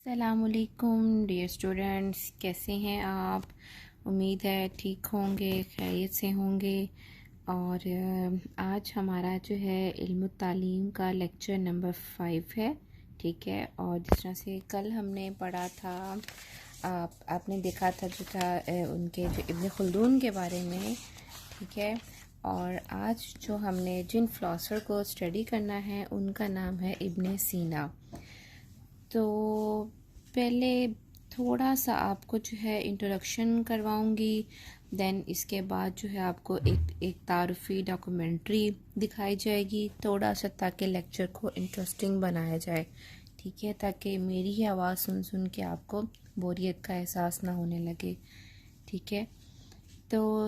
السلام علیکم dear students, کیسے ہیں آپ؟ امید ہے ٹھیک ہوں گے، خیریت سے ہوں گے۔ اور آج ہمارا جو ہے علم التعلیم کا لیکچر نمبر 5 ہے، ٹھیک ہے۔ اور جس طرح سے کل ہم نے پڑھا تھا، آپ نے دیکھا تھا جو تھا ان کے جو ابن خلدون کے بارے میں، ٹھیک ہے۔ اور آج جو ہم نے جن فلاسفر کو اسٹڈی کرنا ہے ان کا نام ہے ابن سینا۔ تو پہلے تھوڑا سا آپ کو جو ہے انٹروڈکشن کرواؤں گی، دین اس کے بعد جو ہے آپ کو ایک تعارفی ڈاکومنٹری دکھائی جائے گی تھوڑا سا، تاکہ لیکچر کو انٹرسٹنگ بنایا جائے، ٹھیک ہے، تاکہ میری ہی آواز سن کے آپ کو بوریت کا احساس نہ ہونے لگے، ٹھیک ہے۔ تو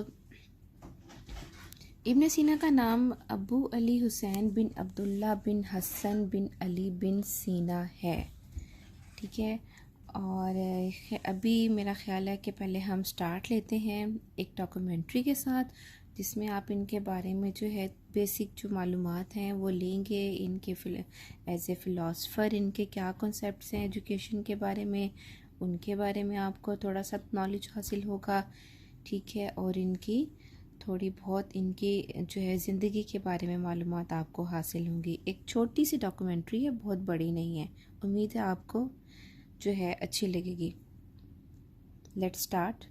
ابن سینا کا نام ابو علی حسین بن عبداللہ بن حسن بن علی بن سینا ہے، ٹھیک ہے۔ اور ابھی میرا خیال ہے کہ پہلے ہم سٹارٹ لیتے ہیں ایک ڈاکومنٹری کے ساتھ، جس میں آپ ان کے بارے میں جو ہے بیسک جو معلومات ہیں وہ لیں گے، ان کے ایز اے فلاسفر ان کے کیا کنسیپٹس ہیں ایجوکیشن کے بارے میں، ان کے بارے میں آپ کو تھوڑا سا نالج حاصل ہوگا، ٹھیک ہے۔ اور ان کی تھوڑی بہت ان کی جو ہے زندگی کے بارے میں معلومات آپ کو حاصل ہوں گی۔ ایک چھوٹی سی ڈاکومنٹری ہے، بہت بڑی نہیں ہے، امید ہے آپ کو جو ہے اچھی لگے گی۔ Late start.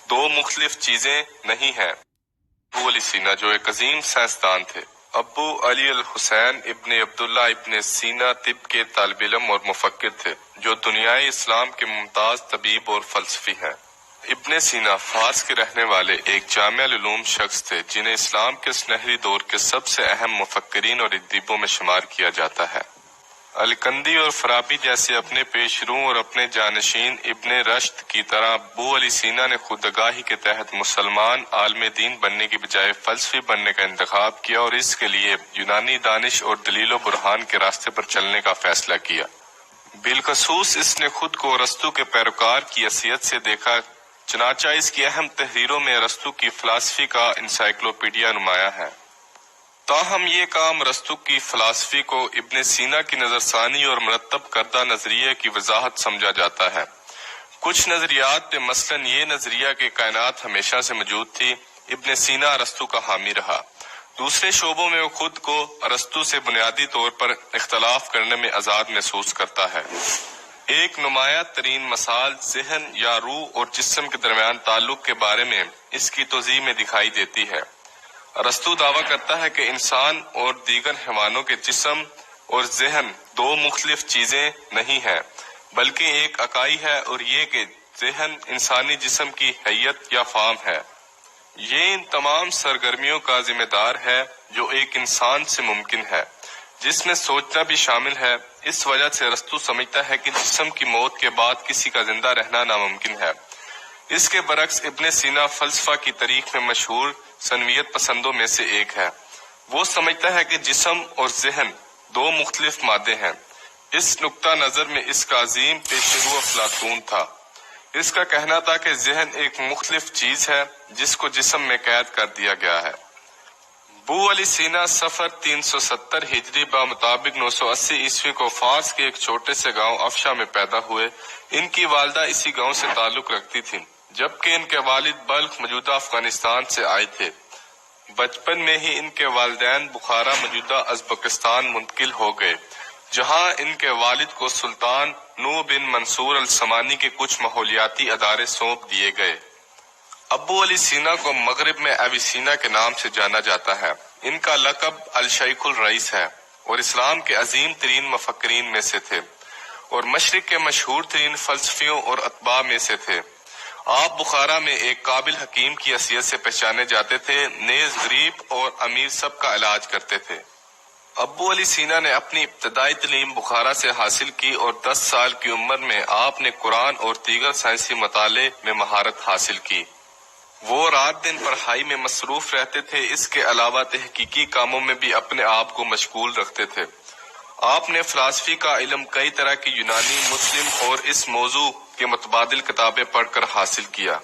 دو مختلف چیزیں نہیں ہیں۔ ابو علی سینا جو ایک عظیم سائنسدان تھے۔ ابو علی الحسین ابن عبداللہ ابن سینا طب کے طالب علم اور مفکر تھے، جو دنیائے اسلام کے ممتاز طبیب اور فلسفی ہیں۔ ابن سینا فارس کے رہنے والے ایک جامع العلوم شخص تھے، جنہیں اسلام کے سنہری دور کے سب سے اہم مفکرین اور ادیبوں میں شمار کیا جاتا ہے۔ الکندی اور فرابی جیسے اپنے پیش رو اور اپنے جانشین ابن رشد کی طرح ابو علی سینا نے خود آگاہی کے تحت مسلمان عالم دین بننے کی بجائے فلسفی بننے کا انتخاب کیا، اور اس کے لیے یونانی دانش اور دلیل و برہان کے راستے پر چلنے کا فیصلہ کیا۔ بالخصوص اس نے خود کو ارسطو کے پیروکار کی حیثیت سے دیکھا، چنانچہ اس کی اہم تحریروں میں ارسطو کی فلسفی کا انسائکلوپیڈیا نمایاں ہے۔ تاہم یہ کام ارسطو کی فلسفی کو ابن سینا کی نظر ثانی اور مرتب کردہ نظریے کی وضاحت سمجھا جاتا ہے۔ کچھ نظریات پہ مثلاً یہ نظریہ کہ کائنات ہمیشہ سے موجود تھی، ابن سینا ارسطو کا حامی رہا۔ دوسرے شعبوں میں وہ خود کو ارسطو سے بنیادی طور پر اختلاف کرنے میں آزاد محسوس کرتا ہے۔ ایک نمایاں ترین مثال ذہن یا روح اور جسم کے درمیان تعلق کے بارے میں اس کی توضیح میں دکھائی دیتی ہے۔ ارسطو دعویٰ کرتا ہے کہ انسان اور دیگر حیوانوں کے جسم اور ذہن دو مختلف چیزیں نہیں ہیں، بلکہ ایک اکائی ہے، اور یہ کہ ذہن انسانی جسم کی حیت یا فارم ہے۔ یہ ان تمام سرگرمیوں کا ذمہ دار ہے جو ایک انسان سے ممکن ہے، جس میں سوچنا بھی شامل ہے۔ اس وجہ سے ارسطو سمجھتا ہے کہ جسم کی موت کے بعد کسی کا زندہ رہنا ناممکن ہے۔ اس کے برعکس ابن سینا فلسفہ کی تاریخ میں مشہور سنویت پسندوں میں سے ایک ہے۔ وہ سمجھتا ہے کہ جسم اور ذہن دو مختلف مادے ہیں۔ اس نقطہ نظر میں اس کا عظیم پیشرو افلاطون تھا۔ اس کا کہنا تھا کہ ذہن ایک مختلف چیز ہے جس کو جسم میں قید کر دیا گیا ہے۔ ابو علی سینا صفر 370 ہجری بمطابق 980 عیسوی کو فارس کے ایک چھوٹے سے گاؤں افشا میں پیدا ہوئے۔ ان کی والدہ اسی گاؤں سے تعلق رکھتی تھیں، جبکہ ان کے والد بلخ موجودہ افغانستان سے آئے تھے۔ بچپن میں ہی ان کے والدین بخارا موجودہ ازبکستان منتقل ہو گئے، جہاں ان کے والد کو سلطان نوح بن منصور السمانی کے کچھ ماحولیاتی ادارے سونپ دیے گئے۔ ابو علی سینا کو مغرب میں ایویسینا کے نام سے جانا جاتا ہے۔ ان کا لقب الشیخ الرئیس ہے، اور اسلام کے عظیم ترین مفکرین میں سے تھے، اور مشرق کے مشہور ترین فلسفیوں اور اتباع میں سے تھے۔ آپ بخارا میں ایک قابل حکیم کی حیثیت سے پہچانے جاتے تھے، نیز غریب اور امیر سب کا علاج کرتے تھے۔ ابو علی سینا نے اپنی ابتدائی تعلیم بخارا سے حاصل کی، اور 10 سال کی عمر میں آپ نے قرآن اور دیگر سائنسی مطالعے میں مہارت حاصل کی۔ وہ رات دن پڑھائی میں مصروف رہتے تھے، اس کے علاوہ تحقیقی کاموں میں بھی اپنے آپ کو مشغول رکھتے تھے۔ آپ نے فلسفی کا علم کئی طرح کی یونانی، مسلم اور اس موضوع کے متبادل کتابیں پڑھ کر حاصل کیا۔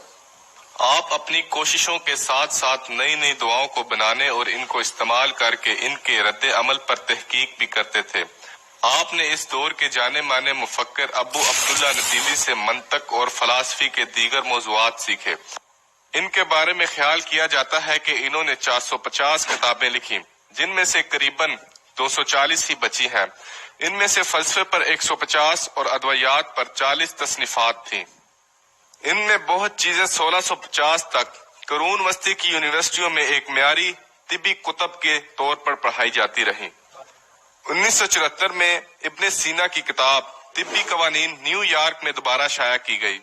آپ اپنی کوششوں کے ساتھ ساتھ نئی نئی دعاؤں کو بنانے اور ان کو استعمال کر کے ان کے رد عمل پر تحقیق بھی کرتے تھے۔ آپ نے اس دور کے جانے مانے مفکر ابو عبداللہ ندیمی سے منطق اور فلسفی کے دیگر موضوعات سیکھے۔ ان کے بارے میں خیال کیا جاتا ہے کہ انہوں نے 450 کتابیں لکھی، جن میں سے قریباً 240 ہی بچی ہیں۔ ان میں سے فلسفے پر 150 اور ادویات پر 40 تصنیفات تھیں۔ ان میں بہت چیزیں 1650 تک قرون وسطی کی یونیورسٹیوں میں ایک معیاری طبی کتب کے طور پر پڑھائی جاتی رہیں۔ 1974 میں ابن سینا کی کتاب طبی قوانین نیو یارک میں دوبارہ شائع کی گئی۔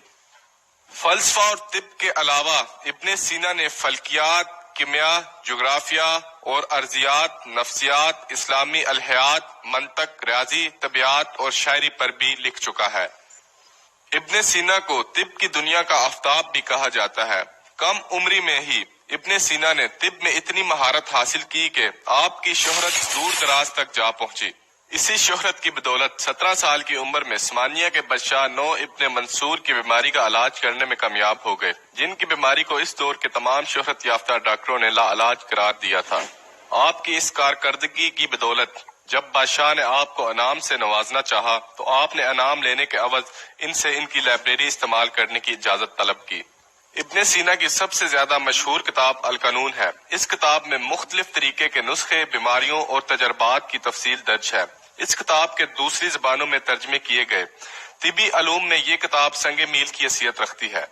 فلسفہ اور طب کے علاوہ ابن سینا نے فلکیات، کیمیا، جغرافیہ اور ارضیات، نفسیات، اسلامی الہیات، منطق، ریاضی، طبیعت اور شاعری پر بھی لکھ چکا ہے۔ ابن سینا کو طب کی دنیا کا آفتاب بھی کہا جاتا ہے۔ کم عمری میں ہی ابن سینا نے طب میں اتنی مہارت حاصل کی کہ آپ کی شہرت دور دراز تک جا پہنچی۔ اسی شہرت کی بدولت 17 سال کی عمر میں عثمانیہ کے بادشاہ نو ابن منصور کی بیماری کا علاج کرنے میں کامیاب ہو گئے، جن کی بیماری کو اس دور کے تمام شہرت یافتہ ڈاکٹروں نے لا علاج قرار دیا تھا۔ آپ کی اس کارکردگی کی بدولت جب بادشاہ نے آپ کو انعام سے نوازنا چاہا تو آپ نے انعام لینے کے عوض ان سے ان کی لائبریری استعمال کرنے کی اجازت طلب کی۔ ابن سینا کی سب سے زیادہ مشہور کتاب القانون ہے۔ اس کتاب میں مختلف طریقے کے نسخے، بیماریوں اور تجربات کی تفصیل درج ہے۔ اس کتاب کے دوسری زبانوں میں ترجمے کیے گئے طبی علوم میں یہ کتاب سنگ میل کی حیثیت رکھتی ہے۔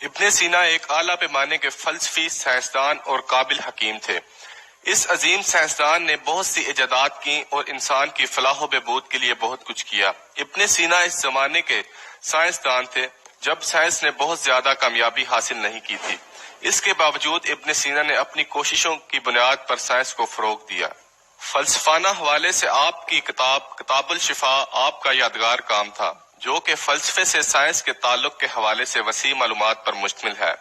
ابن سینا ایک اعلیٰ پیمانے کے فلسفی، سائنسدان اور قابل حکیم تھے۔ اس عظیم سائنسدان نے بہت سی ایجادات کی اور انسان کی فلاح و بہبود کے لیے بہت کچھ کیا۔ ابن سینا اس زمانے کے سائنسدان تھے جب سائنس نے بہت زیادہ کامیابی حاصل نہیں کی تھی۔ اس کے باوجود ابن سینا نے اپنی کوششوں کی بنیاد پر سائنس کو فروغ دیا۔ فلسفانہ حوالے سے آپ کی کتاب الشفا آپ کا یادگار کام تھا، جو کہ فلسفے سے سائنس کے تعلق کے حوالے سے وسیع معلومات پر مشتمل ہے۔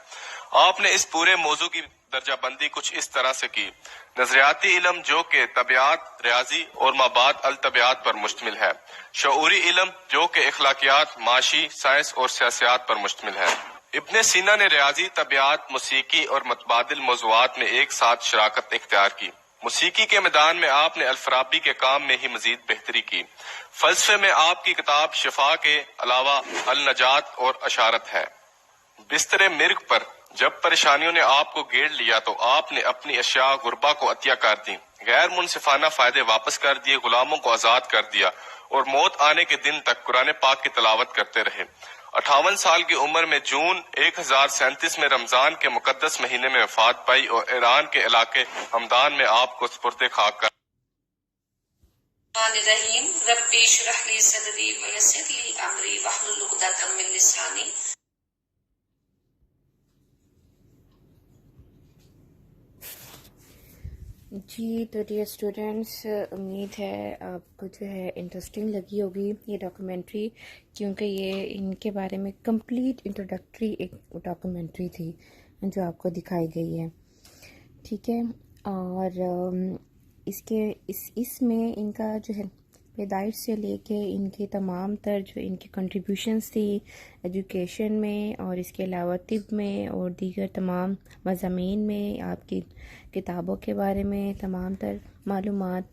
آپ نے اس پورے موضوع کی درجہ بندی کچھ اس طرح سے کی: نظریاتی علم جو کہ طبیعت، ریاضی اور مابعد الطبیعت پر مشتمل ہے، شعوری علم جو کہ اخلاقیات، معاشی سائنس اور سیاسیات پر مشتمل ہے۔ ابن سینا نے ریاضی، طبیعت، موسیقی اور متبادل موضوعات میں ایک ساتھ شراکت اختیار کی۔ موسیقی کے میدان میں آپ نے الفارابی کے کام میں ہی مزید بہتری کی۔ فلسفے میں آپ کی کتاب شفا کے علاوہ النجات اور اشارت ہے۔ بستر مرگ پر جب پریشانیوں نے آپ کو گھیر لیا تو آپ نے اپنی اشیاء غربا کو عطیہ کر دی، غیر منصفانہ فائدے واپس کر دیے، غلاموں کو آزاد کر دیا اور موت آنے کے دن تک قرآن پاک کی تلاوت کرتے رہے۔ 58 سال کی عمر میں جون 1037 میں رمضان کے مقدس مہینے میں وفات پائی اور ایران کے علاقے ہمدان میں آپ کو سپرد خاک کر الرحیم ربی اشرح لی صدری ویسر لی امری واحلل عقدۃ من لسانی۔ جی تو ڈیئر اسٹوڈینٹس، امید ہے آپ کو جو ہے انٹرسٹنگ لگی ہوگی یہ ڈاکومنٹری، کیونکہ یہ ان کے بارے میں کمپلیٹ انٹروڈکٹری ایک ڈاکومنٹری تھی جو آپ کو دکھائی گئی ہے، ٹھیک ہے۔ اور اس میں ان کا جو ہے پیدائش سے لے کے ان کی تمام تر جو ان کی کنٹریبیوشنز تھی ایجوکیشن میں اور اس کے علاوہ طب میں اور دیگر تمام مضامین میں، آپ کی کتابوں کے بارے میں تمام تر معلومات،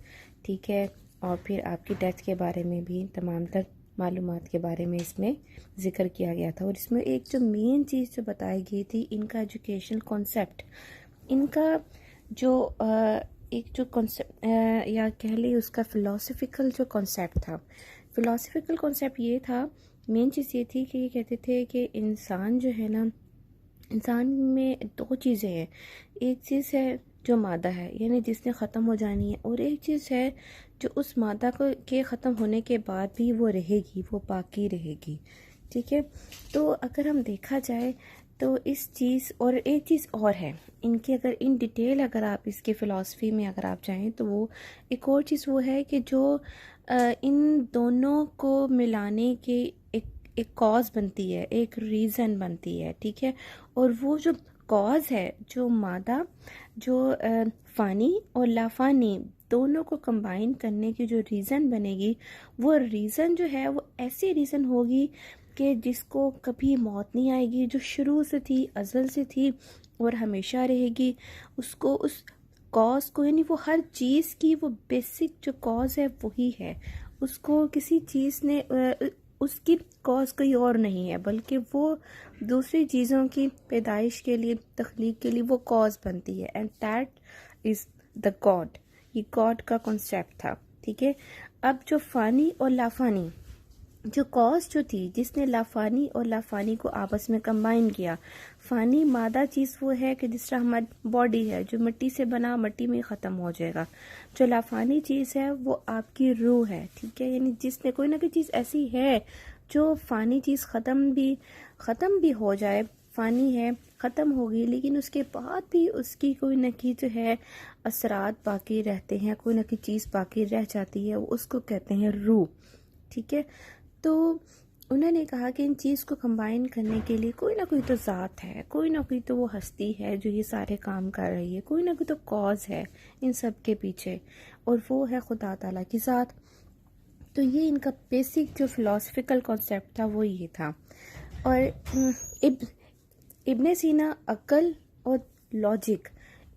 ٹھیک ہے، اور پھر آپ کی ڈیتھ کے بارے میں بھی تمام تر معلومات کے بارے میں اس میں ذکر کیا گیا تھا۔ اور اس میں ایک جو مین چیز جو بتائی گئی تھی، ان کا ایجوکیشن کانسیپٹ، ان کا جو ایک جو کانسیپٹ یا کہہ لیں اس کا فلاسفیکل جو کانسیپٹ تھا، فلاسفیکل کانسیپٹ یہ تھا، مین چیز یہ تھی کہ یہ کہتے تھے کہ انسان جو ہے نا، انسان میں دو چیزیں ہیں، ایک چیز ہے جو مادہ ہے یعنی جس نے ختم ہو جانی ہے، اور ایک چیز ہے جو اس مادہ کے ختم ہونے کے بعد بھی وہ رہے گی، وہ باقی رہے گی، ٹھیک ہے۔ تو اگر ہم دیکھا جائے تو اس چیز، اور ایک چیز اور ہے ان کی، اگر ان ڈیٹیل اگر آپ اس کے فلسفی میں اگر آپ جائیں تو وہ ایک اور چیز وہ ہے کہ جو ان دونوں کو ملانے کے ایک کاز بنتی ہے، ایک ریزن بنتی ہے، ٹھیک ہے۔ اور وہ جو کاز ہے، جو مادہ، جو فانی اور لافانی دونوں کو کمبائن کرنے کی جو ریزن بنے گی، وہ ریزن جو ہے وہ ایسی ریزن ہوگی کہ جس کو کبھی موت نہیں آئے گی، جو شروع سے تھی، ازل سے تھی اور ہمیشہ رہے گی۔ اس کو، اس کاز کو، یعنی وہ ہر چیز کی وہ بیسک جو کاز ہے وہی ہے، اس کو کسی چیز نے اس کی کاز کوئی اور نہیں ہے، بلکہ وہ دوسری چیزوں کی پیدائش کے لیے، تخلیق کے لیے وہ کاز بنتی ہے، and that is the God. یہ گاڈ کا کنسیپٹ تھا. ٹھیک ہے. اب جو فانی اور لافانی، جو کاز جو تھی جس نے لافانی اور لافانی کو آپس میں کمبائن کیا. فانی مادہ چیز وہ ہے کہ جس طرح ہماری باڈی ہے جو مٹی سے بنا، مٹی میں ختم ہو جائے گا. جو لافانی چیز ہے وہ آپ کی روح ہے. ٹھیک ہے. یعنی جس میں کوئی نہ کوئی چیز ایسی ہے جو فانی چیز ختم بھی ہو جائے، فانی ہے، ختم ہوگی، لیکن اس کے بعد بھی اس کی کوئی نہ کوئی جو ہے اثرات باقی رہتے ہیں، کوئی نہ کوئی چیز باقی رہ جاتی ہے، اس کو کہتے ہیں روح. ٹھیک ہے. تو انہوں نے کہا کہ ان چیز کو کمبائن کرنے کے لیے کوئی نہ کوئی تو ذات ہے، کوئی نہ کوئی تو وہ ہستی ہے جو یہ سارے کام کر رہی ہے، کوئی نہ کوئی تو کاز ہے ان سب کے پیچھے، اور وہ ہے خدا تعالیٰ کی ذات. تو یہ ان کا بیسک جو فلاسفیکل کانسیپٹ تھا وہ یہ تھا. اور ابن سینا عقل اور لاجک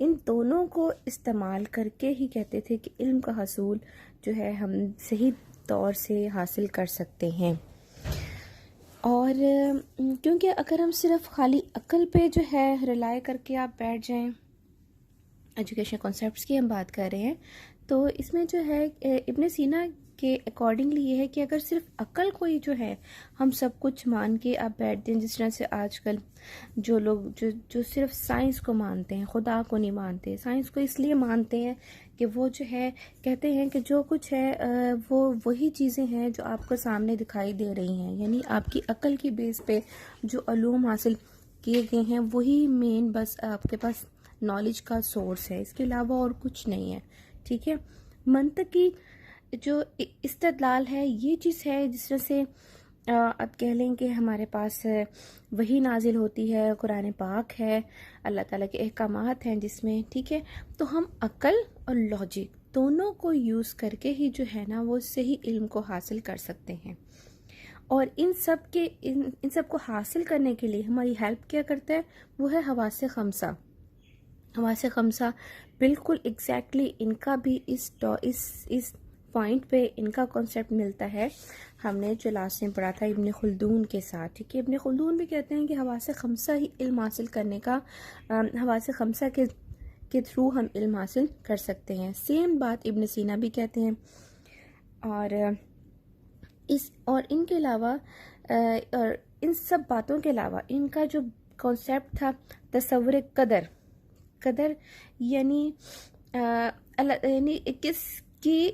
ان دونوں کو استعمال کر کے ہی کہتے تھے کہ علم کا حصول جو ہے ہم صحیح طور سے حاصل کر سکتے ہیں. اور کیونکہ اگر ہم صرف خالی عقل پہ جو ہے رلائے کر کے آپ بیٹھ جائیں، ایجوکیشن کانسیپٹس کی ہم بات کر رہے ہیں، تو اس میں جو ہے ابن سینا کے اکارڈنگلی یہ ہے کہ اگر صرف عقل کو ہی جو ہے ہم سب کچھ مان کے آپ بیٹھ دیں، جس طرح سے آج کل جو لوگ جو صرف سائنس کو مانتے ہیں، خدا کو نہیں مانتے. سائنس کو اس لیے مانتے ہیں کہ وہ جو ہے کہتے ہیں کہ جو کچھ ہے وہ وہی چیزیں ہیں جو آپ کو سامنے دکھائی دے رہی ہیں، یعنی آپ کی عقل کی بیس پہ جو علوم حاصل کیے گئے ہیں وہی مین بس آپ کے پاس نالج کا سورس ہے، اس کے علاوہ اور کچھ نہیں ہے. ٹھیک ہے. منطقی جو استدلال ہے یہ چیز ہے جس طرح سے اب کہہ لیں کہ ہمارے پاس وحی نازل ہوتی ہے، قرآن پاک ہے، اللہ تعالیٰ کے احکامات ہیں جس میں. ٹھیک ہے. تو ہم عقل اور لاجک دونوں کو یوز کر کے ہی جو ہے نا وہ صحیح علم کو حاصل کر سکتے ہیں. اور ان سب کو حاصل کرنے کے لیے ہماری ہیلپ کیا کرتا ہے وہ ہے حواس خمسہ. حواس خمسہ بالکل ایگزیکٹلی ان کا بھی اس پوائنٹ پہ ان کا کانسیپٹ ملتا ہے. ہم نے جو لاسٹ میں پڑھا تھا ابن خلدون کے ساتھ. ٹھیک ہے. ابن خلدون بھی کہتے ہیں کہ حواس خمسہ ہی علم حاصل کرنے کا، حواس خمسہ کے تھرو ہم علم حاصل کر سکتے ہیں. سیم بات ابن سینا بھی کہتے ہیں. اور ان کے علاوہ اور ان سب باتوں کے علاوہ ان کا جو کانسیپٹ تھا تصور قدر یعنی یعنی کس کی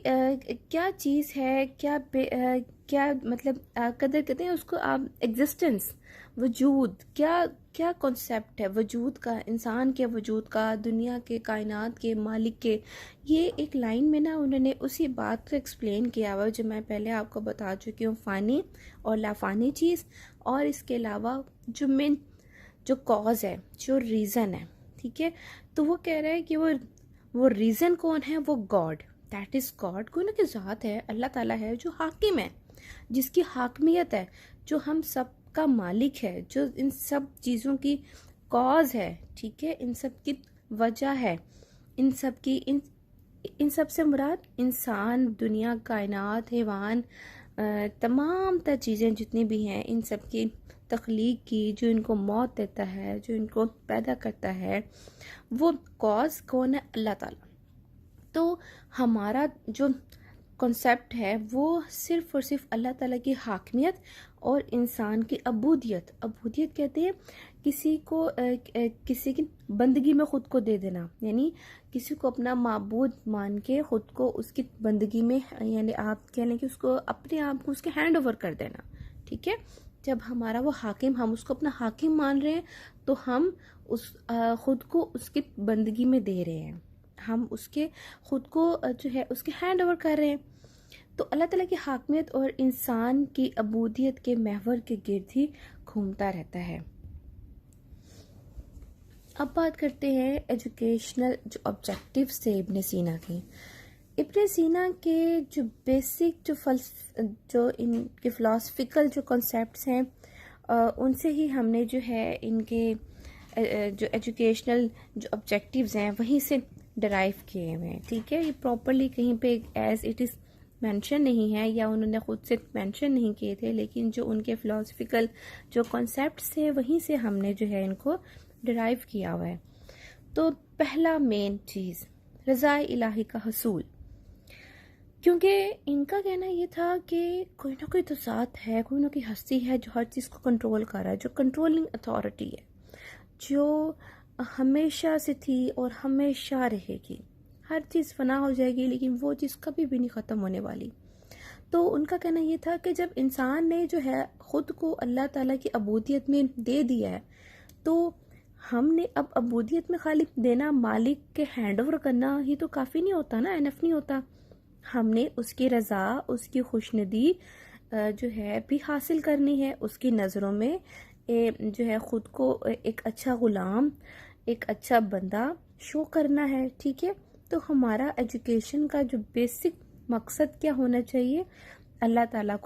کیا چیز ہے، کیا مطلب قدر کہتے ہیں اس کو آپ، ایگزسٹنس، وجود، کیا کانسیپٹ ہے وجود کا، انسان کے وجود کا، دنیا کے، کائنات کے مالک کے. یہ ایک لائن میں نا انہوں نے اسی بات کو ایکسپلین کیا ہوا جو میں پہلے آپ کو بتا چکی ہوں، فانی اور لافانی چیز، اور اس کے علاوہ جو کاز ہے، جو ریزن ہے. ٹھیک ہے. تو وہ کہہ رہا ہے کہ وہ ریزن کون ہے، وہ گاڈ، دیٹ از گاڈ. کوئی نہ کوئی ذات ہے، اللہ تعالیٰ ہے جو حاکم ہے، جس کی حاکمیت ہے، جو ہم سب کا مالک ہے، جو ان سب چیزوں کی کاز ہے. ٹھیک ہے. ان سب کی وجہ ہے، ان سب سے مراد انسان، دنیا، کائنات، حیوان، تمام تر چیزیں جتنی بھی ہیں ان سب کی تخلیق کی، جو ان کو موت دیتا ہے، جو ان کو پیدا کرتا ہے، وہ کاز کون ہے؟ اللہ تعالیٰ. تو ہمارا جو کنسیپٹ ہے وہ صرف اور صرف اللہ تعالیٰ کی حاکمیت اور انسان کی عبودیت کہتے ہیں کسی کی بندگی میں خود کو دے دینا، یعنی کسی کو اپنا معبود مان کے خود کو اس کی بندگی میں، یعنی آپ کہہ لیں کہ اس کو اپنے آپ کو اس کے ہینڈ اوور کر دینا. ٹھیک ہے. جب ہمارا وہ حاکم، ہم اس کو اپنا حاکم مان رہے ہیں تو ہم خود کو اس کی بندگی میں دے رہے ہیں، ہم اس کے خود کو جو ہے اس کے ہینڈ اوور کر رہے ہیں. تو اللہ تعالیٰ کی حاکمیت اور انسان کی عبودیت کے محور کے گرد ہی گھومتا رہتا ہے. اب بات کرتے ہیں ایجوکیشنل جو آبجیکٹیوز تھے ابن سینا کے. ابن سینا کے جو بیسک جو ان کے فلاسفیکل جو کنسیپٹس ہیں ان سے ہی ہم نے جو ہے ان کے جو ایجوکیشنل جو آبجیکٹیوز ہیں وہیں سے ڈرائیو کیے ہوئے ہیں. ٹھیک ہے, یہ پراپرلی کہیں پہ ایز اٹ از مینشن نہیں ہے یا انہوں نے خود سے مینشن نہیں کیے تھے, لیکن جو ان کے فلاسفیکل جو کانسیپٹس تھے وہیں سے ہم نے جو ہے ان کو ڈرائیو کیا ہوا ہے. تو پہلا مین چیز رضا الہی کا حصول, کیونکہ ان کا کہنا یہ تھا کہ کوئی نہ کوئی تو ذات ہے, کوئی نہ کوئی ہستی ہے جو ہر چیز کو کنٹرول کر رہا ہے, جو کنٹرولنگ اتھارٹی ہے, جو ہمیشہ سے تھی اور ہمیشہ رہے گی. ہر چیز فنا ہو جائے گی لیکن وہ چیز کبھی بھی نہیں ختم ہونے والی. تو ان کا کہنا یہ تھا کہ جب انسان نے جو ہے خود کو اللہ تعالیٰ کی عبودیت میں دے دیا ہے, تو ہم نے اب عبودیت میں خالی دینا, مالک کے ہینڈ اوور کرنا ہی تو کافی نہیں ہوتا نا, انف نہیں ہوتا. ہم نے اس کی رضا, اس کی خوشندی جو ہے بھی حاصل کرنی ہے, اس کی نظروں میں جو ہے خود کو ایک اچھا غلام, ایک اچھا بندہ شو کرنا ہے. ٹھیک ہے, تو ہمارا ایجوکیشن کا جو بیسک مقصد کیا ہونا چاہیے, اللہ تعالیٰ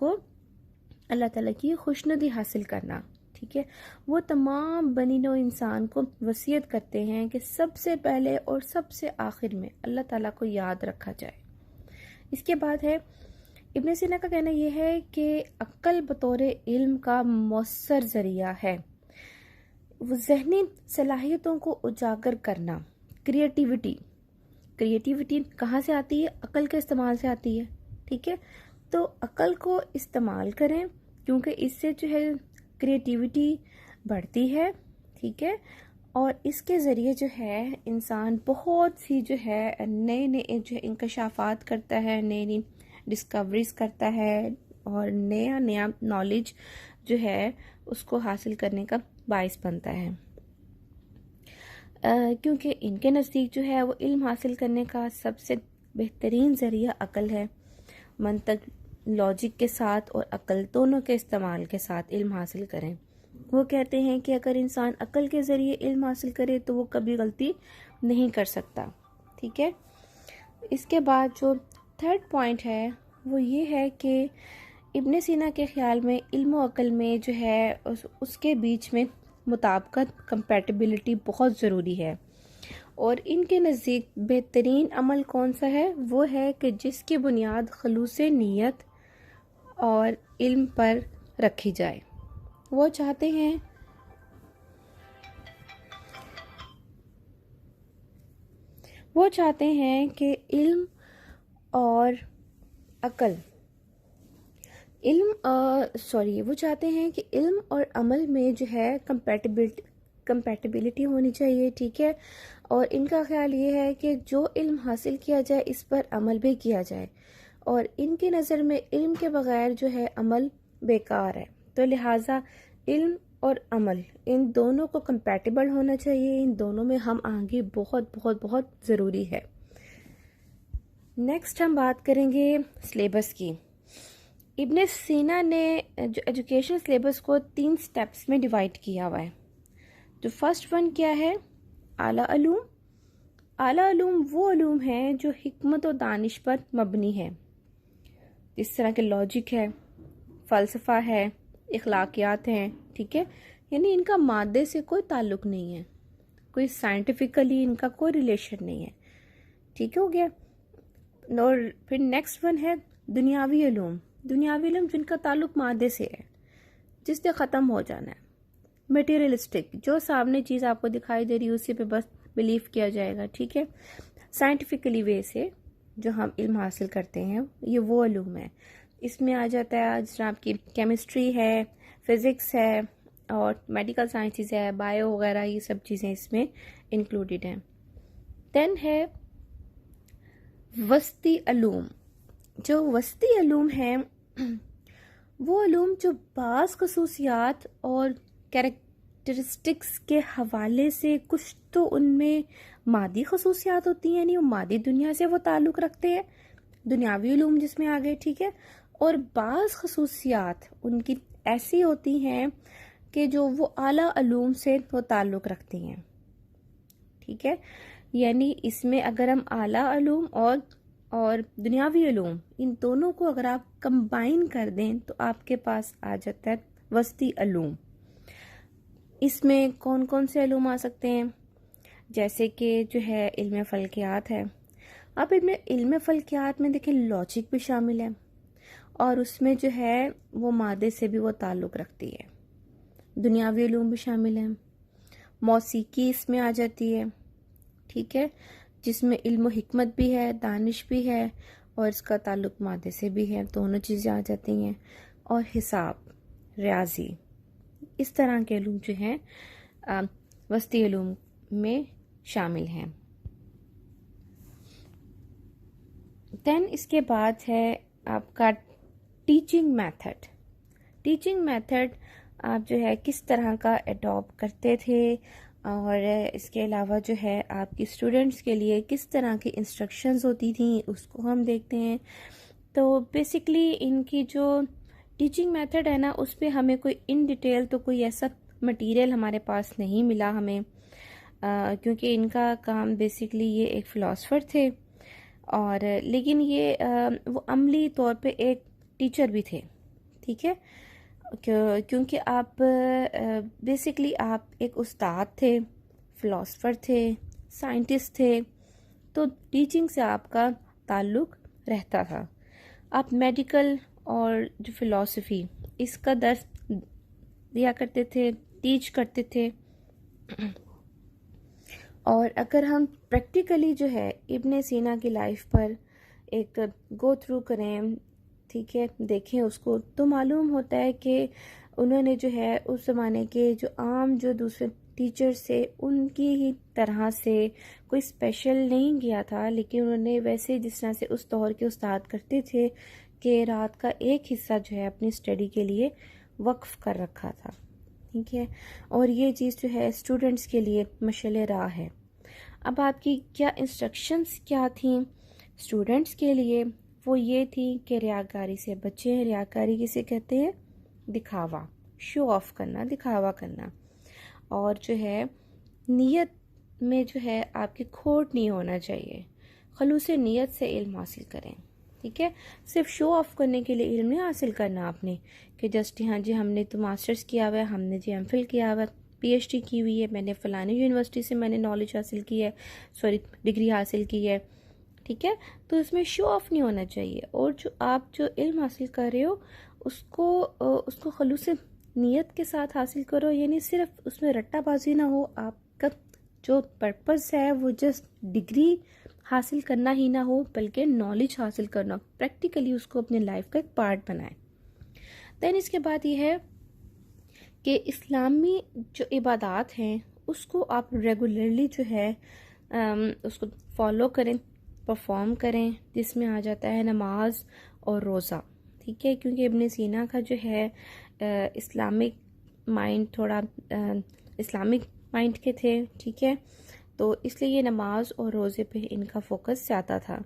کی خوشندی حاصل کرنا. ٹھیک ہے, وہ تمام بنی نوع انسان کو وصیت کرتے ہیں کہ سب سے پہلے اور سب سے آخر میں اللہ تعالیٰ کو یاد رکھا جائے. اس کے بعد ہے ابن سینا کا کہنا یہ ہے کہ عقل بطور علم کا مؤثر ذریعہ ہے. وہ ذہنی صلاحیتوں کو اجاگر کرنا, کریٹیوٹی کہاں سے آتی ہے؟ عقل کے استعمال سے آتی ہے. ٹھیک ہے, تو عقل کو استعمال کریں کیونکہ اس سے جو ہے کریٹیوٹی بڑھتی ہے. ٹھیک ہے, اور اس کے ذریعے جو ہے انسان بہت سی جو ہے نئے جو انکشافات کرتا ہے, نئی ڈسکوریز کرتا ہے, اور نیا نالج جو ہے اس کو حاصل کرنے کا باعث بنتا ہے. کیونکہ ان کے نزدیک جو ہے وہ علم حاصل کرنے کا سب سے بہترین ذریعہ عقل ہے. منطق, لاجک کے ساتھ اور عقل دونوں کے استعمال کے ساتھ علم حاصل کریں. وہ کہتے ہیں کہ اگر انسان عقل کے ذریعے علم حاصل کرے تو وہ کبھی غلطی نہیں کر سکتا. ٹھیک ہے, اس کے بعد جو تھرڈ پوائنٹ ہے وہ یہ ہے کہ ابن سینا کے خیال میں علم و عقل میں جو ہے اس کے بیچ میں مطابقت, کمپیٹیبلٹی بہت ضروری ہے. اور ان کے نزدیک بہترین عمل کون سا ہے؟ وہ ہے کہ جس کی بنیاد خلوص نیت اور علم پر رکھی جائے. وہ چاہتے ہیں کہ علم اور عمل میں جو ہے کمپیٹیبلٹی ہونی چاہیے. ٹھیک ہے, اور ان کا خیال یہ ہے کہ جو علم حاصل کیا جائے اس پر عمل بھی کیا جائے, اور ان کی نظر میں علم کے بغیر جو ہے عمل بیکار ہے. تو لہٰذا علم اور عمل ان دونوں کو کمپیٹیبل ہونا چاہیے, ان دونوں میں ہم آہنگی بہت بہت بہت ضروری ہے. نیکسٹ ہم بات کریں گے سلیبس کی. ابن سینا نے جو ایجوکیشن سلیبس کو 3 سٹیپس میں ڈیوائڈ کیا ہوا ہے. تو فرسٹ ون کیا ہے؟ اعلیٰ علوم. اعلیٰ علوم وہ علوم ہیں جو حکمت و دانش پر مبنی ہے, اس طرح کے لاجک ہے, فلسفہ ہے, اخلاقیات ہیں. ٹھیک ہے, یعنی ان کا مادے سے کوئی تعلق نہیں ہے, کوئی سائنٹیفکلی ان کا کوئی ریلیشن نہیں ہے. ٹھیک ہو گیا. اور پھر نیکسٹ ون ہے دنیاوی علوم. دنیاوی علوم جن کا تعلق مادے سے ہے, جس سے ختم ہو جانا ہے. میٹیریلسٹک, جو سامنے چیز آپ کو دکھائی دے رہی ہے اسی پہ بس بلیف کیا جائے گا. ٹھیک ہے, سائنٹیفکلی وے سے جو ہم علم حاصل کرتے ہیں یہ وہ علوم ہے. اس میں آ جاتا ہے جس طرح آپ کی کیمسٹری ہے, فزکس ہے, اور میڈیکل سائنسز ہے, بایو وغیرہ, یہ سب چیزیں اس میں انکلوڈیڈ ہیں. دین ہے وسطی علوم. جو وسطی علوم ہیں وہ علوم جو بعض خصوصیات اور کیریکٹرسٹکس کے حوالے سے کچھ تو ان میں مادی خصوصیات ہوتی ہیں, یعنی وہ مادی دنیا سے وہ تعلق رکھتے ہیں, دنیاوی علوم جس میں آ گئے. ٹھیک ہے, اور بعض خصوصیات ان کی ایسی ہوتی ہیں کہ جو وہ اعلیٰ علوم سے وہ تعلق رکھتی ہیں. ٹھیک ہے, یعنی اس میں اگر ہم اعلیٰ علوم اور دنیاوی علوم ان دونوں کو اگر آپ کمبائن کر دیں تو آپ کے پاس آ جاتا ہے وسطی علوم. اس میں کون کون سے علوم آ سکتے ہیں؟ جیسے کہ جو ہے علم فلکیات ہے. اب علم فلکیات میں دیکھیں لاجک بھی شامل ہے، اور اس میں جو ہے وہ مادے سے بھی وہ تعلق رکھتی ہے. دنیاوی علوم بھی شامل ہیں، موسیقی اس میں آ جاتی ہے، ٹھیک ہے، جس میں علم و حکمت بھی ہے، دانش بھی ہے، اور اس کا تعلق مادے سے بھی ہے، دونوں چیزیں آ جاتی ہیں. اور حساب، ریاضی، اس طرح کے علوم جو ہیں وسطی علوم میں شامل ہیں. دین اس کے بعد ہے آپ کا ٹیچنگ میتھڈ. ٹیچنگ میتھڈ آپ جو ہے کس طرح کا اڈاپٹ کرتے تھے، اور اس کے علاوہ جو ہے آپ کی اسٹوڈنٹس کے لیے کس طرح کی انسٹرکشنز ہوتی تھیں، اس کو ہم دیکھتے ہیں. تو بیسکلی ان کی جو ٹیچنگ میتھڈ ہے نا، اس پہ ہمیں کوئی ان ڈیٹیل تو کوئی ایسا مٹیریل ہمارے پاس نہیں ملا ہمیں، کیونکہ ان کا کام بیسکلی یہ ایک فلاسفر تھے، اور لیکن یہ وہ عملی طور پہ ایک ٹیچر بھی تھے، ٹھیک ہے، کیونکہ آپ بیسکلی آپ ایک استاد تھے، فلاسفر تھے، سائنٹسٹ تھے، تو ٹیچنگ سے آپ کا تعلق رہتا تھا. آپ میڈیکل اور جو فلاسفی اس کا درس دیا کرتے تھے، ٹیچ کرتے تھے. اور اگر ہم پریکٹیکلی جو ہے ابن سینا کی لائف پر ایک گو تھرو کریں، ٹھیک ہے، دیکھیں اس کو، تو معلوم ہوتا ہے کہ انہوں نے جو ہے اس زمانے کے جو عام جو دوسرے ٹیچر سے ان کی ہی طرح سے کوئی اسپیشل نہیں کیا تھا، لیکن انہوں نے ویسے جس طرح سے اس دور کے استاد کرتے تھے کہ رات کا ایک حصہ جو ہے اپنی اسٹڈی کے لیے وقف کر رکھا تھا، ٹھیک ہے. اور یہ چیز جو ہے اسٹوڈنٹس کے لیے مشعل راہ ہے. اب آپ کی کیا انسٹرکشنز کیا تھیں اسٹوڈنٹس کے لیے؟ وہ یہ تھی کہ ریاکاری سے بچیں. ریاکاری کسے کہتے ہیں؟ دکھاوا، شو آف کرنا، دکھاوا کرنا. اور جو ہے نیت میں جو ہے آپ کی کھوٹ نہیں ہونا چاہیے، خلوص نیت سے علم حاصل کریں، ٹھیک ہے. صرف شو آف کرنے کے لیے علم نہیں حاصل کرنا آپ نے، کہ جسٹ ہاں جی ہم نے تو ماسٹرز کیا ہوا ہے، ہم نے جی ایم فل کیا ہوا ہے، پی ایچ ڈی کی ہوئی ہے، میں نے فلانی یونیورسٹی سے میں نے نالج حاصل کی ہے، ڈگری حاصل کی ہے، ٹھیک ہے. تو اس میں شو آف نہیں ہونا چاہیے. اور جو آپ جو علم حاصل کر رہے ہو اس کو خلوص نیت کے ساتھ حاصل کرو، یعنی صرف اس میں رٹا بازی نہ ہو. آپ کا جو پرپز ہے وہ جسٹ ڈگری حاصل کرنا ہی نہ ہو، بلکہ نالج حاصل کرنا، پریکٹیکلی اس کو اپنے لائف کا ایک پارٹ بنائیں. دین اس کے بعد یہ ہے کہ اسلامی جو عبادات ہیں اس کو آپ ریگولرلی جو ہے اس کو فالو کریں، پرفارم کریں، جس میں آ جاتا ہے نماز اور روزہ، ٹھیک ہے. کیونکہ ابن سینا کا جو ہے اسلامک مائنڈ تھوڑا اسلامک مائنڈ کے تھے، ٹھیک ہے، تو اس لیے یہ نماز اور روزے پہ ان کا فوکس زیادہ تھا.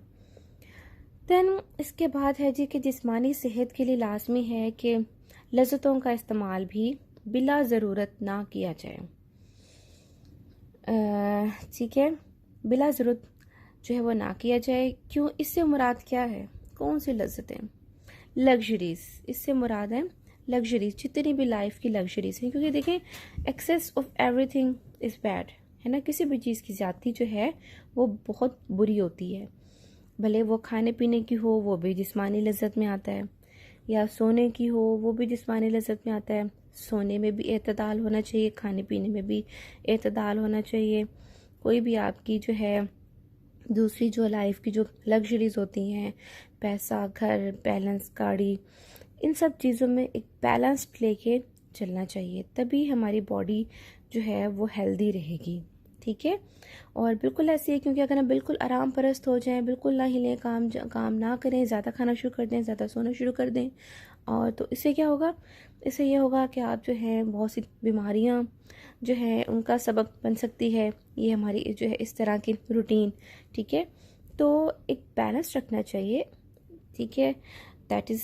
دین اس کے بعد ہے جی کہ جسمانی صحت کے لیے لازمی ہے کہ لذتوں کا استعمال بھی بلا ضرورت نہ کیا جائے، ٹھیک ہے، بلا ضرورت جو ہے وہ نہ کیا جائے. کیوں؟ اس سے مراد کیا ہے؟ کون سی لذتیں؟ لگژریز. اس سے مراد ہے لگژریز، جتنی بھی لائف کی لگژریز ہیں. کیونکہ دیکھیں access of every thing is bad, ہے نا. کسی بھی چیز کی زیادتی جو ہے وہ بہت بری ہوتی ہے. بھلے وہ کھانے پینے کی ہو، وہ بھی جسمانی لذت میں آتا ہے، یا سونے کی ہو، وہ بھی جسمانی لذت میں آتا ہے. سونے میں بھی اعتدال ہونا چاہیے، کھانے پینے میں بھی اعتدال ہونا چاہیے. کوئی بھی آپ کی جو ہے دوسری جو لائف کی جو لگژریز ہوتی ہیں، پیسہ، گھر، بیلنس، گاڑی، ان سب چیزوں میں ایک بیلنسڈ لے کے چلنا چاہیے، تبھی ہماری باڈی جو ہے وہ ہیلدی رہے گی، ٹھیک ہے. اور بالکل ایسے ہی، کیونکہ اگر ہم بالکل آرام پرست ہو جائیں، بالکل نہ ہلیں، کام نہ کریں، زیادہ کھانا شروع کر دیں، زیادہ سونا شروع کر دیں، اور تو اس سے کیا ہوگا؟ اس سے یہ ہوگا کہ آپ جو ہے بہت سی بیماریاں جو ہیں ان کا سبب بن سکتی ہے یہ ہماری جو ہے اس طرح کی روٹین، ٹھیک ہے. تو ایک بیلنس رکھنا چاہیے، ٹھیک ہے. That is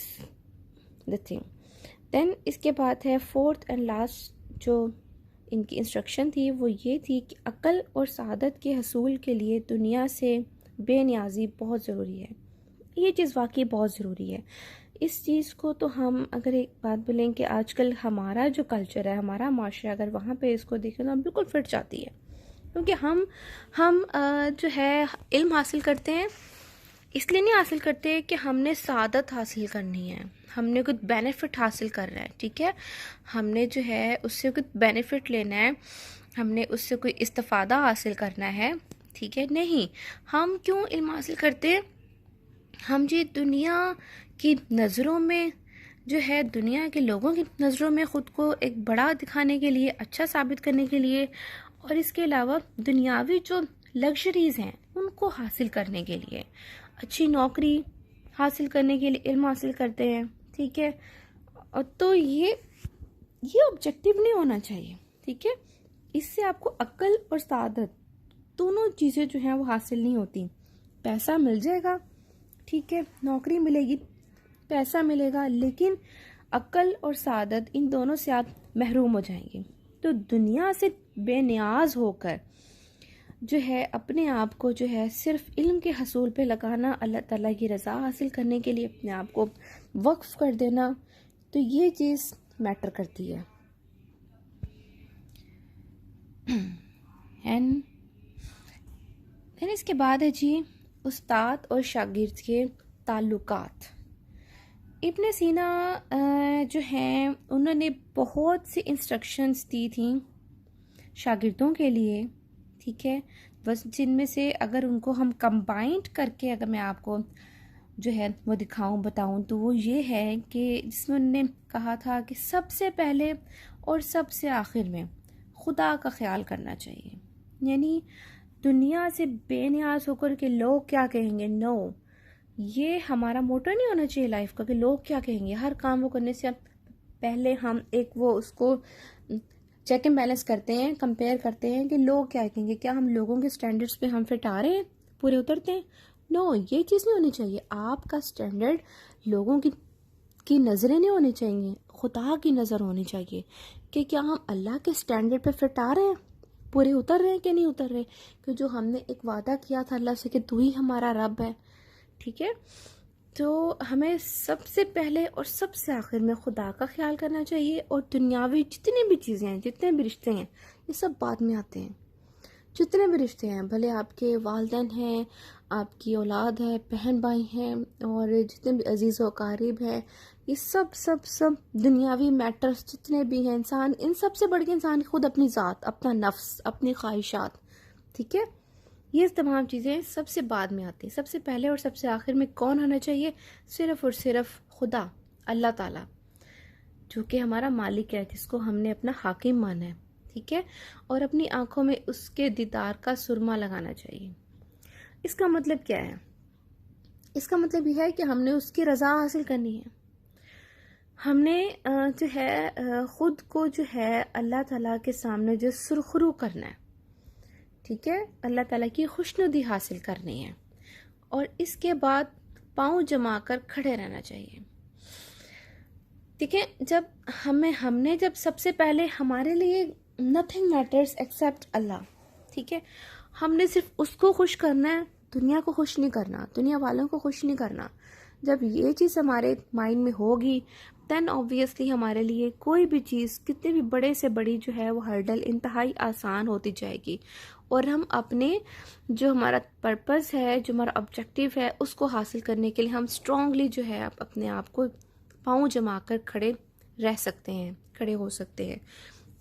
the thing. دین اس کے بعد ہے فورتھ اینڈ لاسٹ جو ان کی انسٹرکشن تھی، وہ یہ تھی کہ عقل اور سعادت کے حصول کے لیے دنیا سے بے نیازی بہت ضروری ہے. یہ چیز واقعی بہت ضروری ہے. اس چیز کو تو ہم اگر ایک بات بولیں کہ آج کل ہمارا جو کلچر ہے، ہمارا معاشرہ، اگر وہاں پہ اس کو دیکھیں تو ہم بالکل فٹ جاتی ہے، کیونکہ ہم جو ہے علم حاصل کرتے ہیں اس لیے نہیں حاصل کرتے کہ ہم نے سعادت حاصل کرنی ہے، ہم نے کچھ بینیفٹ حاصل کر رہا ہے، ٹھیک ہے، ہم نے جو ہے اس سے کچھ بینیفٹ لینا ہے، ہم نے اس سے کوئی استفادہ حاصل کرنا ہے، ٹھیک ہے، نہیں، ہم کیوں علم حاصل کرتے ہیں؟ ہم جی دنیا کی نظروں میں جو ہے، دنیا کے لوگوں کی نظروں میں خود کو ایک بڑا دکھانے کے لیے، اچھا ثابت کرنے کے لیے، اور اس کے علاوہ دنیاوی جو لگژریز ہیں ان کو حاصل کرنے کے لیے، اچھی نوکری حاصل کرنے کے لیے علم حاصل کرتے ہیں، ٹھیک ہے، اور تو یہ آبجیکٹیو نہیں ہونا چاہیے، ٹھیک ہے، اس سے آپ کو عقل اور سعادت دونوں چیزیں جو ہیں وہ حاصل نہیں ہوتی۔ پیسہ مل جائے گا، ٹھیک ہے، نوکری ملے گی، پیسہ ملے گا، لیکن عقل اور سعادت ان دونوں سے آپ محروم ہو جائیں گے۔ تو دنیا سے بے نیاز ہو کر جو ہے اپنے آپ کو جو ہے صرف علم کے حصول پہ لگانا، اللہ تعالیٰ کی رضا حاصل کرنے کے لیے اپنے آپ کو وقف کر دینا، تو یہ چیز میٹر کرتی ہے۔ پھر اس کے بعد ہے جی استاد اور شاگرد کے تعلقات۔ ابن سینا جو ہیں انہوں نے بہت سی انسٹرکشنز دی تھیں شاگردوں کے لیے، ٹھیک ہے، بس جن میں سے اگر ان کو ہم کمبائنڈ کر کے اگر میں آپ کو جو ہے وہ بتاؤں تو وہ یہ ہے کہ جس میں انہوں نے کہا تھا کہ سب سے پہلے اور سب سے آخر میں خدا کا خیال کرنا چاہیے، یعنی دنیا سے بے نیاز ہو کر کہ لوگ کیا کہیں گے، نو، یہ ہمارا موٹو نہیں ہونا چاہیے لائف کا کہ لوگ کیا کہیں گے۔ ہر کام وہ کرنے سے پہلے ہم ایک وہ اس کو چیک اینڈ بیلنس کرتے ہیں، کمپیئر کرتے ہیں کہ لوگ کیا کہیں گے، کیا ہم لوگوں کے سٹینڈرڈز پہ ہم فٹ آ رہے ہیں، پورے اترتے ہیں، نو، یہ چیز نہیں ہونی چاہیے۔ آپ کا سٹینڈرڈ لوگوں کی نظریں نہیں ہونی چاہیے، خدا کی نظر ہونی چاہیے کہ کیا ہم اللہ کے سٹینڈرڈ پہ فٹ آ رہے ہیں، پورے اتر رہے ہیں کہ نہیں اتر رہے، کہ جو ہم نے ایک وعدہ کیا تھا اللہ سے کہ تو ہی ہمارا رب ہے، ٹھیک ہے۔ تو ہمیں سب سے پہلے اور سب سے آخر میں خدا کا خیال کرنا چاہیے، اور دنیاوی جتنی بھی چیزیں ہیں، جتنے بھی رشتے ہیں، یہ سب بعد میں آتے ہیں۔ جتنے بھی رشتے ہیں، بھلے آپ کے والدین ہیں، آپ کی اولاد ہے، بہن بھائی ہیں، اور جتنے بھی عزیز و اقارب ہیں، یہ سب دنیاوی میٹرز جتنے بھی ہیں، انسان ان سب سے بڑھ کے انسان خود اپنی ذات، اپنا نفس، اپنی خواہشات، ٹھیک ہے، یہ تمام چیزیں سب سے بعد میں آتی ہیں۔ سب سے پہلے اور سب سے آخر میں کون ہونا چاہیے؟ صرف اور صرف خدا، اللہ تعالیٰ، جو کہ ہمارا مالک ہے، جس کو ہم نے اپنا حاکم مانا ہے، ٹھیک ہے، اور اپنی آنکھوں میں اس کے دیدار کا سرما لگانا چاہیے۔ اس کا مطلب کیا ہے؟ اس کا مطلب یہ ہے کہ ہم نے اس کی رضا حاصل کرنی ہے، ہم نے جو ہے خود کو جو ہے اللہ تعالیٰ کے سامنے جو سرخرو کرنا ہے، ٹھیک ہے، اللہ تعالیٰ کی خوشنودی حاصل کرنی ہے، اور اس کے بعد پاؤں جما کر کھڑے رہنا چاہیے، ٹھیک ہے۔ جب ہم نے جب سب سے پہلے ہمارے لیے nothing matters except اللہ، ٹھیک ہے، ہم نے صرف اس کو خوش کرنا ہے، دنیا کو خوش نہیں کرنا، دنیا والوں کو خوش نہیں کرنا۔ جب یہ چیز ہمارے مائنڈ میں ہوگی دین obviously ہمارے لیے کوئی بھی چیز کتنے بھی بڑے سے بڑی جو ہے وہ ہرڈل انتہائی آسان ہوتی جائے گی، اور ہم اپنے جو ہمارا پرپس ہے، جو ہمارا آبجیکٹیو ہے، اس کو حاصل کرنے کے لیے ہم اسٹرانگلی جو ہے اپنے آپ کو پاؤں جما کر کھڑے رہ سکتے ہیں، کھڑے ہو سکتے ہیں۔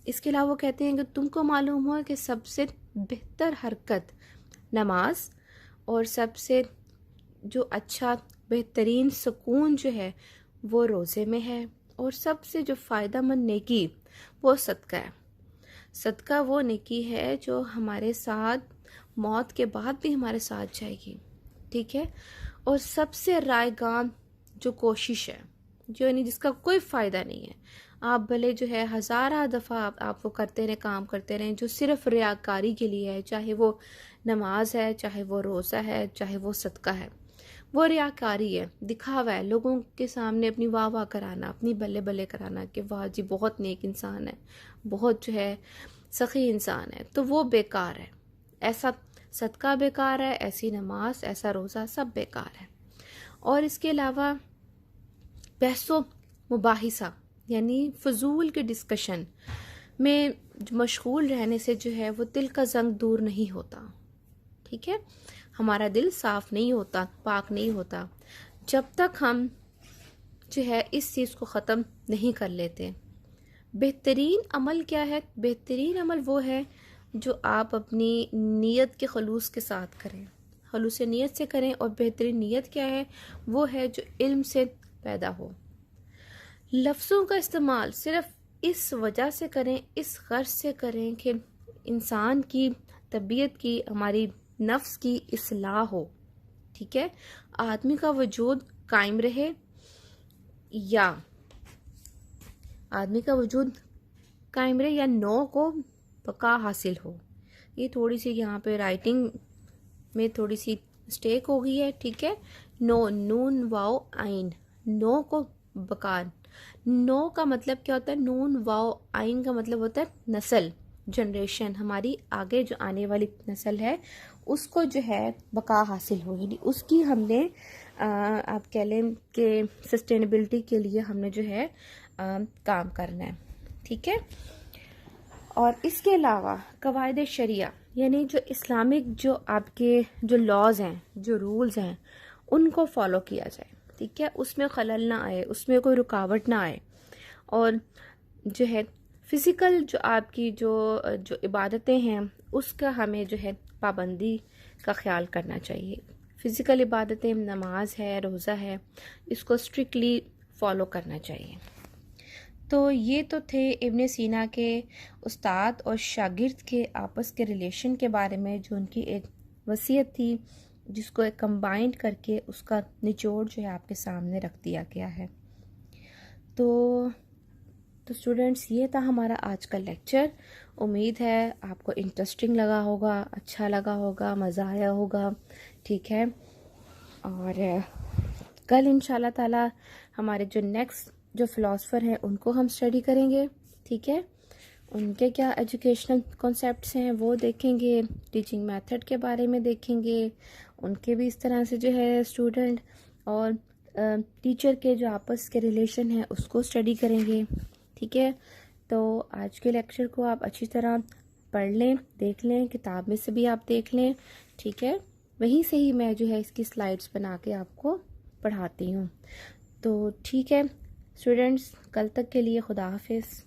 اس کے علاوہ وہ کہتے ہیں کہ تم کو معلوم ہو کہ سب سے بہتر حرکت نماز، اور سب سے جو اچھا بہترین سکون جو ہے وہ روزے میں ہے، اور سب سے جو فائدہ مند نیکی وہ صدقہ ہے۔ صدقہ وہ نیکی ہے جو ہمارے ساتھ موت کے بعد بھی ہمارے ساتھ جائے گی، ٹھیک ہے، اور سب سے رائگاں جو کوشش ہے، جو یعنی جس کا کوئی فائدہ نہیں ہے، آپ بھلے جو ہے ہزارہ دفعہ آپ وہ کرتے رہیں، کام کرتے رہیں جو صرف ریاکاری کے لیے ہے، چاہے وہ نماز ہے، چاہے وہ روزہ ہے، چاہے وہ صدقہ ہے، وہ ریاکاری ہے، دکھاوا ہے، لوگوں کے سامنے اپنی واہ واہ کرانا، اپنی بلے بلے کرانا کہ واہ جی بہت نیک انسان ہے، بہت جو ہے سخی انسان ہے، تو وہ بیکار ہے۔ ایسا صدقہ بیکار ہے، ایسی نماز، ایسا روزہ، سب بیکار ہے۔ اور اس کے علاوہ بحث و مباحثہ، یعنی فضول کے ڈسکشن میں مشغول رہنے سے جو ہے وہ دل کا زنگ دور نہیں ہوتا. ٹھیک ہے، ہمارا دل صاف نہیں ہوتا، پاک نہیں ہوتا جب تک ہم جو ہے اس چیز کو ختم نہیں کر لیتے. بہترین عمل کیا ہے؟ بہترین عمل وہ ہے جو آپ اپنی نیت کے خلوص کے ساتھ کریں، خلوص نیت سے کریں. اور بہترین نیت کیا ہے؟ وہ ہے جو علم سے پیدا ہو. لفظوں کا استعمال صرف اس وجہ سے کریں، اس غرض سے کریں کہ انسان کی طبیعت کی، ہماری نفس کی اصلاح ہو. ٹھیک ہے، آدمی کا وجود قائم رہے یا آدمی کا وجود قائم رہے یا نو کو بقا حاصل ہو. یہ تھوڑی سی یہاں پہ رائٹنگ میں تھوڑی سی مسٹیک ہو گئی ہے. ٹھیک ہے، نو، نون واو آئین، نو کو بقا. نو کا مطلب کیا ہوتا ہے؟ نون واو آئین کا مطلب ہوتا ہے نسل، جنریشن. ہماری آگے جو آنے والی نسل ہے اس کو جو ہے بقا حاصل ہو، یعنی اس کی ہم نے آپ کہہ لیں کہ سسٹینیبلٹی کے لیے ہم نے جو ہے کام کرنا ہے. ٹھیک ہے، اور اس کے علاوہ قواعد شریعہ یعنی جو اسلامک جو آپ کے جو لاز ہیں، جو رولز ہیں، ان کو فالو کیا جائے. ٹھیک ہے، اس میں خلل نہ آئے، اس میں کوئی رکاوٹ نہ آئے. اور جو ہے فزیکل جو آپ کی جو عبادتیں ہیں اس کا ہمیں جو ہے پابندی کا خیال کرنا چاہیے. فزیکل عبادتیں، نماز ہے، روزہ ہے، اس کو اسٹرکٹلی فالو کرنا چاہیے. تو یہ تو تھے ابن سینا کے استاد اور شاگرد کے آپس کے ریلیشن کے بارے میں، جو ان کی ایک وصیت تھی جس کو ایک کمبائنڈ کر کے اس کا نچوڑ جو ہے آپ کے سامنے رکھ دیا گیا ہے. تو اسٹوڈنٹس، یہ تھا ہمارا آج کا لیکچر. امید ہے آپ کو انٹرسٹنگ لگا ہوگا، اچھا لگا ہوگا، مزہ آیا ہوگا. ٹھیک ہے، اور کل انشاءاللہ تعالی ہمارے جو نیکسٹ جو فلاسفر ہیں ان کو ہم اسٹڈی کریں گے. ٹھیک ہے، ان کے کیا ایجوکیشنل کانسیپٹس ہیں وہ دیکھیں گے، ٹیچنگ میتھڈ کے بارے میں دیکھیں گے، ان کے بھی اس طرح سے جو ہے اسٹوڈنٹ اور ٹیچر کے جو آپس کے ریلیشن ہیں اس کو اسٹڈی کریں گے. ٹھیک ہے، تو آج کے لیکچر کو آپ اچھی طرح پڑھ لیں، دیکھ لیں، کتاب میں سے بھی آپ دیکھ لیں. ٹھیک ہے، وہیں سے ہی میں جو ہے اس کی سلائیڈز بنا کے آپ کو پڑھاتی ہوں. تو ٹھیک ہے اسٹوڈنٹس، کل تک کے لیے خدا حافظ.